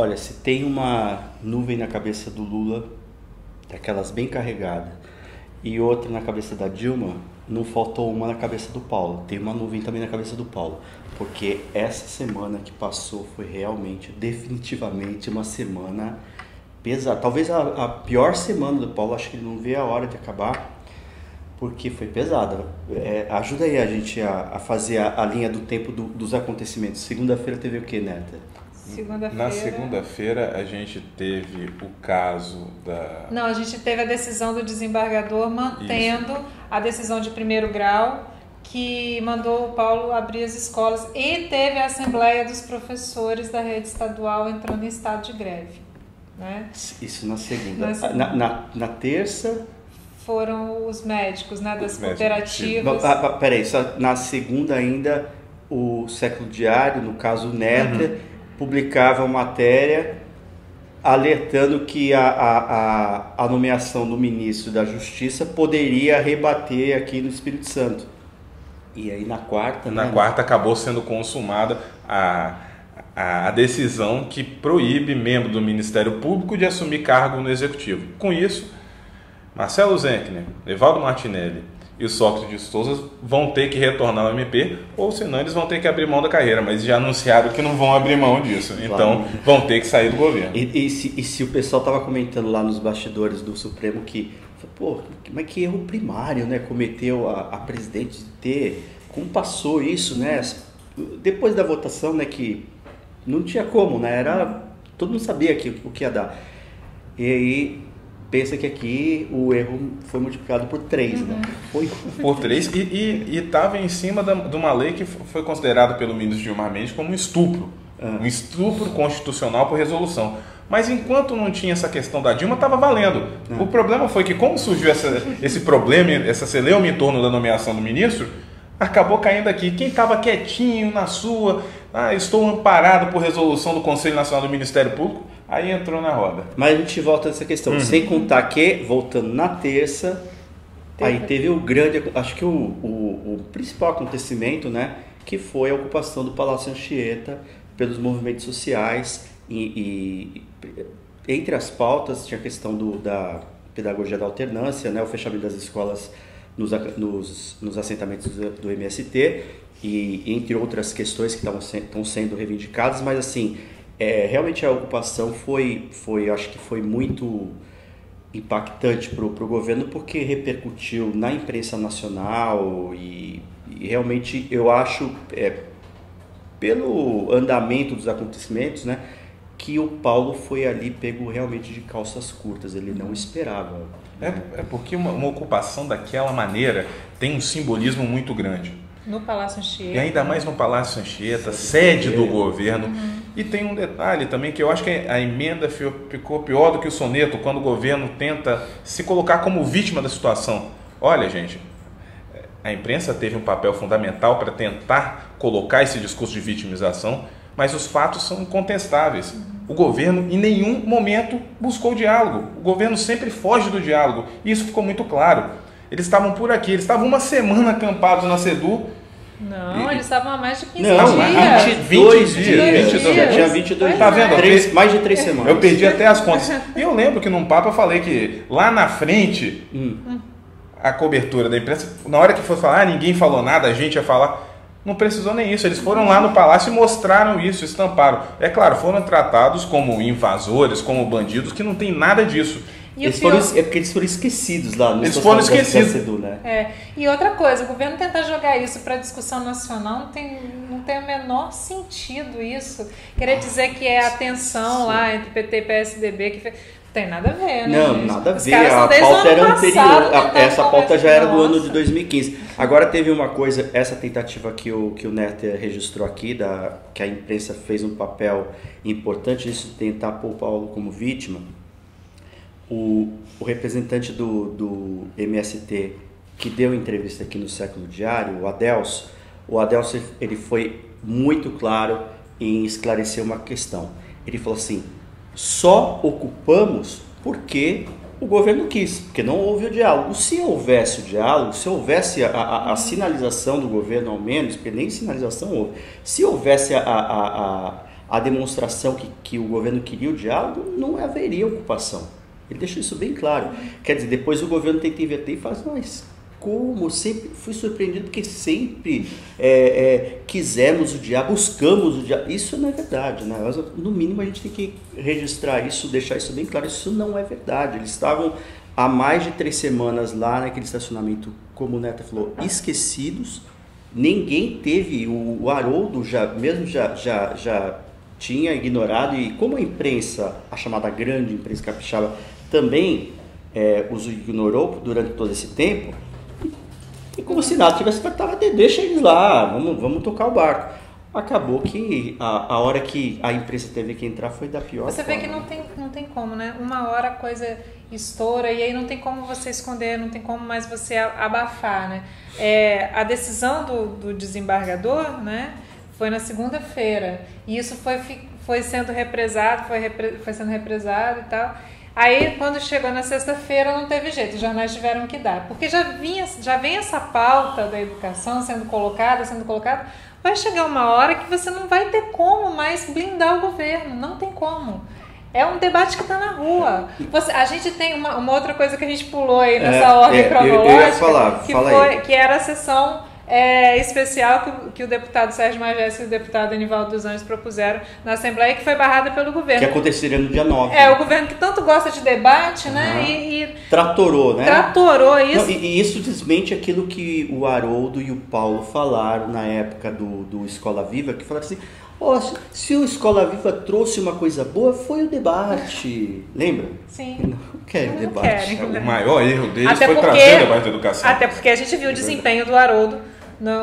Olha, se tem uma nuvem na cabeça do Lula, daquelas bem carregadas, e outra na cabeça da Dilma, não faltou uma na cabeça do Paulo. Tem uma nuvem também na cabeça do Paulo. Porque essa semana que passou foi realmente, definitivamente, uma semana pesada. Talvez a pior semana do Paulo, acho que ele não vê a hora de acabar, porque foi pesada. Ajuda aí a gente a fazer a linha do tempo dos acontecimentos. Segunda-feira teve o que, Neta? Na segunda-feira a gente teve o caso da... Não, a gente teve a decisão do desembargador mantendo a decisão de primeiro grau que mandou o Paulo abrir as escolas, e teve a Assembleia dos Professores da rede estadual entrando em estado de greve. Né? Isso na segunda. Na terça... Foram os médicos, né, das cooperativas. Peraí, só na segunda ainda o Século Diário, no caso o Neta, publicava uma matéria alertando que a nomeação do ministro da Justiça poderia rebater aqui no Espírito Santo. E aí na quarta... Na quarta acabou sendo consumada a decisão que proíbe membro do Ministério Público de assumir cargo no Executivo. Com isso, Marcelo Zenkner, Evaldo Martinelli e o Sócrates de Souza vão ter que retornar ao MP, ou senão eles vão ter que abrir mão da carreira, mas já anunciaram que não vão abrir mão disso, então vão ter que sair do governo. E se o pessoal estava comentando lá nos bastidores do Supremo que, pô, mas que erro primário, né, cometeu a presidente de ter, como passou isso, né, depois da votação, né, que não tinha como, né, todo mundo sabia o que ia dar, e aí... Pensa que aqui o erro foi multiplicado por 3, né? Por 3 e estava em cima de uma lei que foi considerada pelo ministro Gilmar Mendes como um estupro. Um estupro constitucional por resolução. Mas enquanto não tinha essa questão da Dilma, estava valendo. O problema foi que, como surgiu esse problema, essa celeuma em torno da nomeação do ministro, acabou caindo aqui. Quem estava quietinho na sua, estou amparado por resolução do Conselho Nacional do Ministério Público, aí entrou na roda. Mas a gente volta nessa questão. Sem contar que, voltando na terça, aí teve o grande, acho que o principal acontecimento, né, que foi a ocupação do Palácio Anchieta pelos movimentos sociais e entre as pautas tinha a questão da pedagogia da alternância, né, o fechamento das escolas nos assentamentos do MST e entre outras questões que estão sendo reivindicadas, mas assim... realmente a ocupação acho que foi muito impactante para o governo porque repercutiu na imprensa nacional e realmente eu acho, pelo andamento dos acontecimentos, né, que o Paulo foi ali pego realmente de calças curtas, ele não esperava. Porque uma ocupação daquela maneira tem um simbolismo muito grande. No Palácio Anchieta. E ainda mais no Palácio Anchieta, sede do governo. E tem um detalhe também que eu acho que a emenda ficou pior do que o soneto, quando o governo tenta se colocar como vítima da situação. Olha, gente, a imprensa teve um papel fundamental para tentar colocar esse discurso de vitimização, mas os fatos são incontestáveis. O governo em nenhum momento buscou diálogo. O governo sempre foge do diálogo. E isso ficou muito claro. Eles estavam por aqui, eles estavam uma semana acampados na CEDU. Não, eles estavam há mais de 15 dias. 22 dias. Já tinha 22 tá vendo? Mais de 3 semanas. Eu perdi até as contas. E eu lembro que num papo eu falei que lá na frente, a cobertura da imprensa, na hora que foi falar, ninguém falou nada, a gente ia falar. Não precisou nem isso. Eles foram lá no palácio e mostraram isso, estamparam. É claro, foram tratados como invasores, como bandidos, que não tem nada disso. Porque eles foram esquecidos lá no Eles foram esquecidos. CEDU, né? E outra coisa, o governo tentar jogar isso para discussão nacional não tem o menor sentido isso. Querer dizer que é a tensão lá entre PT e PSDB que não tem nada a ver, né? Não, nada a ver. A pauta era anterior. Essa pauta já era do ano de 2015. Agora teve uma coisa, essa tentativa que o Netter registrou aqui, que a imprensa fez um papel importante nisso de tentar pôr o Paulo como vítima. O representante do MST que deu entrevista aqui no Século Diário, o Adelso, ele foi muito claro em esclarecer uma questão. Ele falou assim, só ocupamos porque o governo quis, porque não houve o diálogo. Se houvesse o diálogo, se houvesse a sinalização do governo ao menos, porque nem sinalização houve, se houvesse a a demonstração que o governo queria o diálogo, não haveria ocupação. Ele deixou isso bem claro. Quer dizer, depois o governo tenta inverter e faz, mas como? Sempre fui surpreendido porque sempre quisemos o diálogo, buscamos o diálogo. Isso não é verdade, né? Mas, no mínimo a gente tem que registrar isso, deixar isso bem claro. Isso não é verdade. Eles estavam há mais de 3 semanas lá naquele estacionamento, como o Neto falou, esquecidos. Ninguém teve, o Haroldo já tinha ignorado, e como a imprensa, a chamada grande imprensa capixaba, também os ignorou durante todo esse tempo, e como se nada tivesse tratado, deixa eles lá, vamos tocar o barco. Acabou que a hora que a imprensa teve que entrar foi da pior Você forma. vê que não tem como, né? Uma hora a coisa estoura e aí não tem como você esconder, não tem como mais você abafar, né? A decisão do desembargador, né, foi na segunda-feira e isso foi sendo represado, foi sendo represado e tal. Aí, quando chegou na sexta-feira, não teve jeito, os jornais tiveram que dar. Porque já vem essa pauta da educação sendo colocada. Vai chegar uma hora que você não vai ter como mais blindar o governo. Não tem como. É um debate que está na rua. A gente tem uma outra coisa que a gente pulou aí nessa ordem cronológica, eu ia falar, que era a sessão especial que o deputado Sérgio Magés e o deputado Enivaldo dos Anjos propuseram na Assembleia, que foi barrada pelo governo. Que aconteceria no dia 9. O governo que tanto gosta de debate, né? E tratorou, né? Tratorou isso. Não, e isso desmente aquilo que o Haroldo e o Paulo falaram na época do Escola Viva, que falaram assim, se o Escola Viva trouxe uma coisa boa, foi o debate. Lembra? Sim. Não querem debate. O maior erro deles foi trazer o debate da educação. Até porque a gente viu o desempenho do Haroldo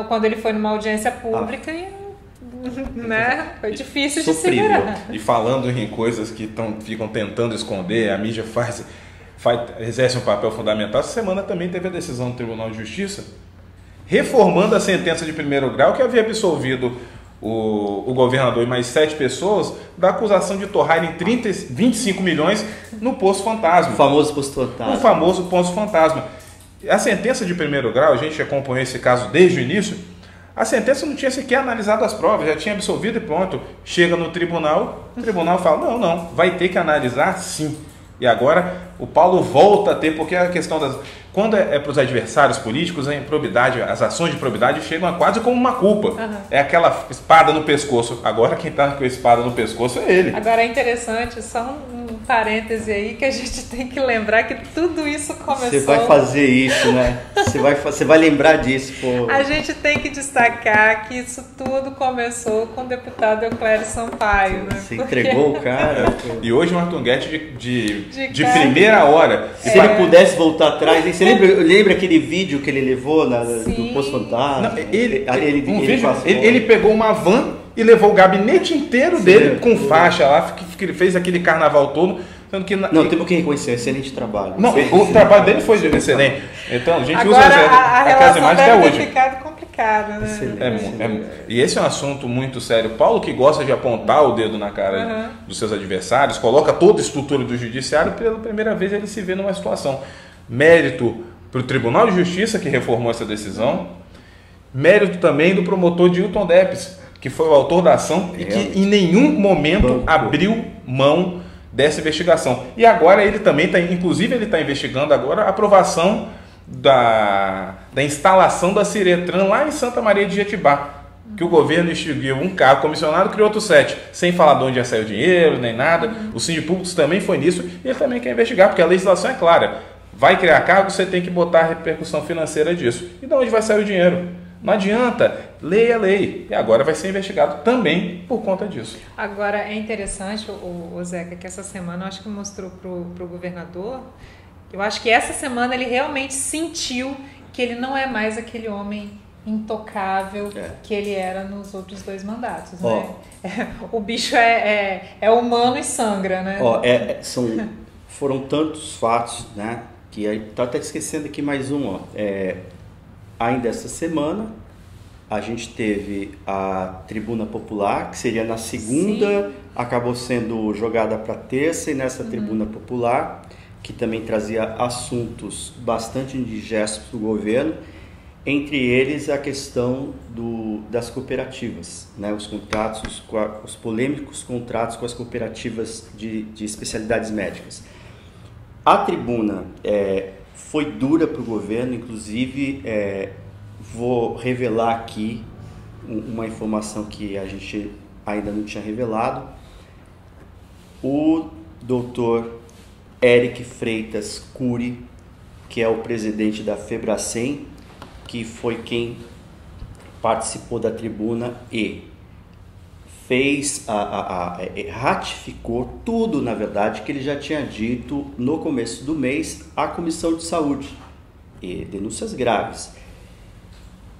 quando ele foi numa audiência pública e né, foi difícil de segurar. E falando em coisas que ficam tentando esconder, a mídia exerce um papel fundamental. Essa semana também teve a decisão do Tribunal de Justiça reformando a sentença de primeiro grau que havia absolvido o governador e mais 7 pessoas da acusação de torrarem 25 milhões no Poço Fantasma. O famoso Poço Fantasma. O famoso Poço Fantasma. A sentença de primeiro grau, a gente acompanhou esse caso desde o início, a sentença não tinha sequer analisado as provas, já tinha absolvido e pronto. Chega no tribunal, o tribunal fala, não, vai ter que analisar sim. E agora o Paulo volta a ter, porque a questão quando para os adversários políticos, a improbidade, as ações de probidade chegam a quase como uma culpa. Uhum. É aquela espada no pescoço. Agora quem está com a espada no pescoço é ele. Agora é interessante, só um parêntese aí, que a gente tem que lembrar que tudo isso começou... Você vai fazer isso, né? Você vai lembrar disso, pô. A gente tem que destacar que isso tudo começou com o deputado Euclério Sampaio, né? Você entregou o cara. E hoje o Arthur Guedes de primeira hora. Se ele pudesse voltar atrás, você lembra aquele vídeo que ele levou do Poço Fantasma? Ele pegou uma van e levou o gabinete inteiro dele com faixa lá, que ele fez aquele carnaval todo. Temos que reconhecer, excelente trabalho. O trabalho dele foi excelente. Então, a gente agora, usa aquelas imagens até hoje. Ficado complicado, né? E esse é um assunto muito sério. Paulo, que gosta de apontar o dedo na cara dos seus adversários, coloca toda a estrutura do judiciário, pela primeira vez ele se vê numa situação. Mérito para o Tribunal de Justiça, que reformou essa decisão. Mérito também do promotor Dilton Depes, que foi o autor da ação e que em nenhum momento abriu mão dessa investigação. E agora ele também está, inclusive ele está investigando agora a aprovação da instalação da Ciretran lá em Santa Maria de Jetibá, que o governo extinguiu um cargo comissionado, criou outro 7, sem falar de onde ia sair o dinheiro, nem nada. O Sindipúblicos também foi nisso e ele também quer investigar, porque a legislação é clara. Vai criar cargo, você tem que botar a repercussão financeira disso. E de onde vai sair o dinheiro? Não adianta, lei é lei. E agora vai ser investigado também por conta disso. Agora, é interessante, o Zeca, que essa semana eu acho que mostrou para o governador, eu acho que essa semana ele realmente sentiu que ele não é mais aquele homem intocável que ele era nos outros 2 mandatos. Né? O bicho é humano e sangra, né? Foram tantos fatos, né? Que estou até esquecendo aqui mais um. Ainda essa semana, a gente teve a Tribuna Popular, que seria na segunda, acabou sendo jogada para terça, e nessa Tribuna Popular, que também trazia assuntos bastante indigestos para o governo, Entre eles a questão das cooperativas, né? Os polêmicos contratos com as cooperativas de especialidades médicas. A tribuna foi dura para o governo, inclusive vou revelar aqui uma informação que a gente ainda não tinha revelado. O doutor Eric Freitas Cury, que é o presidente da Febracem, que foi quem participou da tribuna e fez ratificou tudo, na verdade, que ele já tinha dito no começo do mês à Comissão de Saúde, e denúncias graves.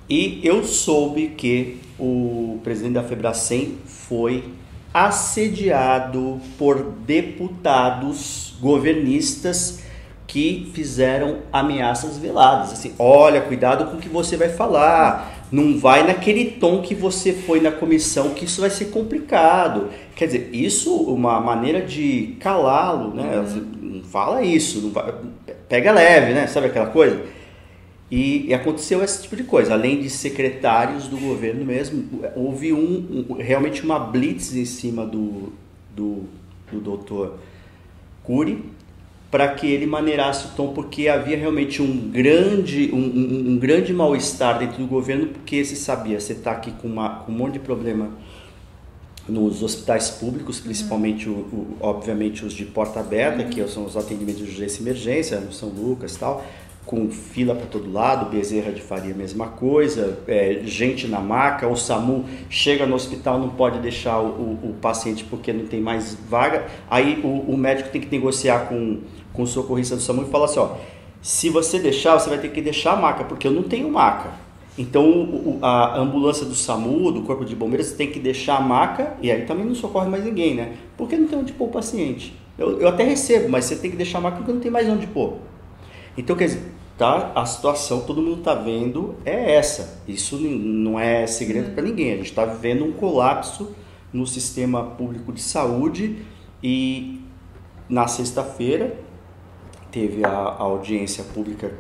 E eu soube que o presidente da Febracem foi assediado por deputados governistas que fizeram ameaças veladas, assim, olha, cuidado com o que você vai falar, não vai naquele tom que você foi na comissão, que isso vai ser complicado. Quer dizer, isso uma maneira de calá-lo, né? Não fala isso, não vai, pega leve, né? Sabe aquela coisa? E aconteceu esse tipo de coisa, além de secretários do governo mesmo, houve realmente uma blitz em cima do doutor Cury, para que ele maneirasse o tom, porque havia realmente um grande mal-estar dentro do governo, porque se sabia, você está aqui com um monte de problema nos hospitais públicos, principalmente, obviamente, os de porta aberta, que são os atendimentos de urgência e emergência, no São Lucas e tal, com fila para todo lado, Bezerra de Faria, mesma coisa, gente na maca, o SAMU chega no hospital, não pode deixar o paciente porque não tem mais vaga, aí o médico tem que negociar com o socorrista do SAMU e falar assim, ó, se você deixar, você vai ter que deixar a maca, porque eu não tenho maca. Então a ambulância do SAMU, do Corpo de Bombeiros, tem que deixar a maca, e aí também não socorre mais ninguém, né? Porque não tem onde pôr o paciente. Eu até recebo, mas você tem que deixar a maca porque não tem mais onde pôr. Então, quer dizer, tá, a situação, todo mundo está vendo, é essa. Isso não é segredo para ninguém. A gente está vivendo um colapso no sistema público de saúde e na sexta-feira teve a audiência pública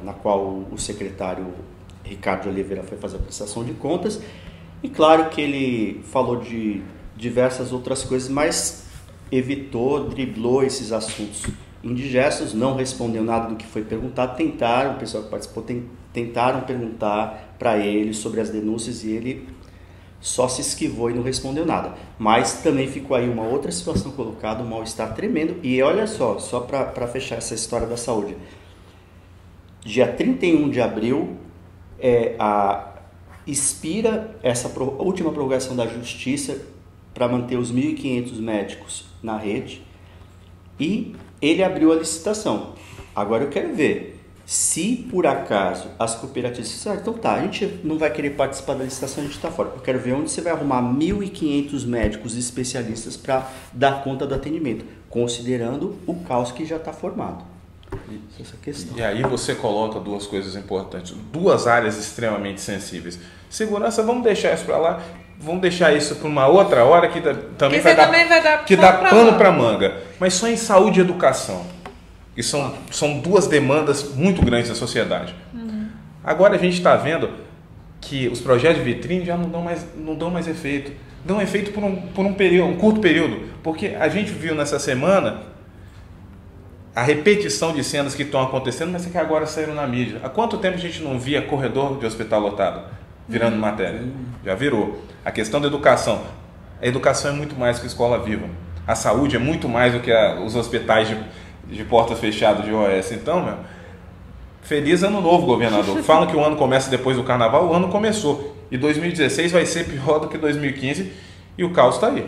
na qual o secretário Ricardo de Oliveira foi fazer a prestação de contas. E claro que ele falou de diversas outras coisas, mas driblou esses assuntos indigestos, não respondeu nada do que foi perguntado, o pessoal que participou tentaram perguntar para ele sobre as denúncias e ele só se esquivou e não respondeu nada. Mas também ficou aí uma outra situação colocada, um mal-estar tremendo. E olha só para fechar essa história da saúde, dia 31 de abril expira essa última prorrogação da Justiça para manter os 1.500 médicos na rede e ele abriu a licitação. Agora eu quero ver se por acaso as cooperativas disserem, então tá, a gente não vai querer participar da licitação, a gente está fora. Eu quero ver onde você vai arrumar 1.500 médicos especialistas para dar conta do atendimento, considerando o caos que já está formado. Essa questão. E aí você coloca duas coisas importantes, duas áreas extremamente sensíveis. Segurança, vamos deixar isso para lá, vamos deixar isso para uma outra hora que também vai dar pano para manga. Mas só em saúde e educação. E são duas demandas muito grandes da sociedade. Agora a gente está vendo que os projetos de vitrine já não dão mais efeito. Dão efeito por um curto período. Porque a gente viu nessa semana a repetição de cenas que estão acontecendo, mas que agora saíram na mídia. Há quanto tempo a gente não via corredor de hospital lotado virando matéria? Já virou. A questão da educação. A educação é muito mais que escola viva. A saúde é muito mais do que os hospitais de portas fechadas de OS. Então, feliz ano novo, governador. Falam que o ano começa depois do carnaval, o ano começou. E 2016 vai ser pior do que 2015 e o caos está aí.